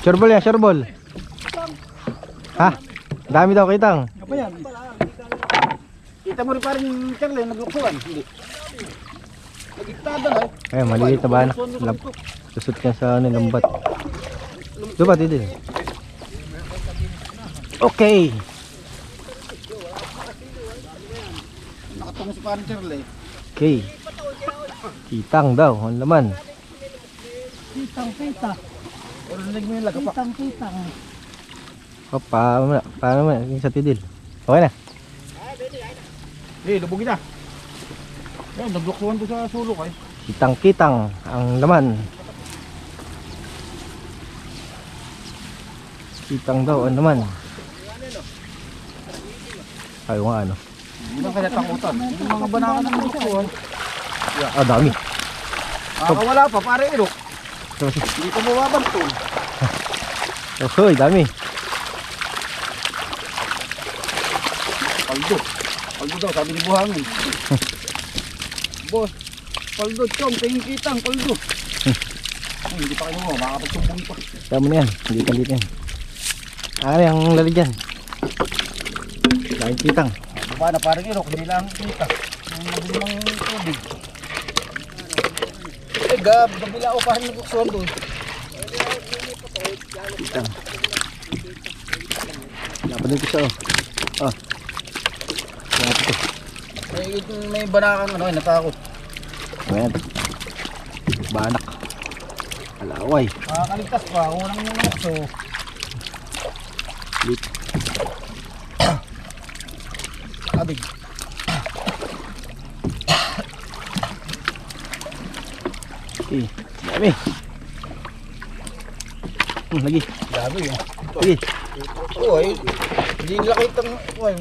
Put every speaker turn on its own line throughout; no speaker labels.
Sureball yan, sureball. Ha? Dami daw kitang.
Apa yan? Kita mo rin pa rin, Charlie, nagluksuan. Hindi. Nagigtada na.
Ay, maliliit na banak. Susot ka sa ano, lambat. Diba, Tidil? Okay.
Nakatungo si parang Charlie.
Okay. Kitang daw, ang laman.
Kitang.
Pero nag mo yung lagapa.
Kitang.
O, paano mo yung sa Tidil? Okay na.
Lubugin na. Yan, nagluksuan ko sa sulok eh.
Kitang ang laman. Kitang daw ang laman. Ayaw nga ano.
Hindi lang kaya takutan. Yung mga banaka ng nagluksuan.
Ah, dami.
Wala pa, pare ilok. Hindi ko mababantol.
Hoy, dami.
Paldo daw, sabi ni Buhangin. Boss, paldo, chong, tingin kitang, paldo. Ay, hindi pa kayo mo, makakapagsumbong pa.
Tama na yan, hindi kalit yan. Ano yung lalagyan? Dahil kitang.
Baba na parang ilok, hindi lang kita. Ang magulang tubig. Eh, gabila o pahan nagluksuan doon.
Kitang. Napanin ko siya oh.
May banakang ano, natakot.
Ayan. Banak. Alaway.
Makakaligtas pa, unang nilukso.
Lit.
Abig.
Okay. Dami. Lagi.
Dami yun.
Lagi.
Uy, hindi nila kitang, uy,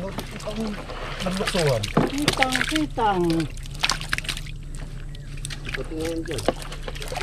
nagluksuhan.
Kitang.
Patingin dyan.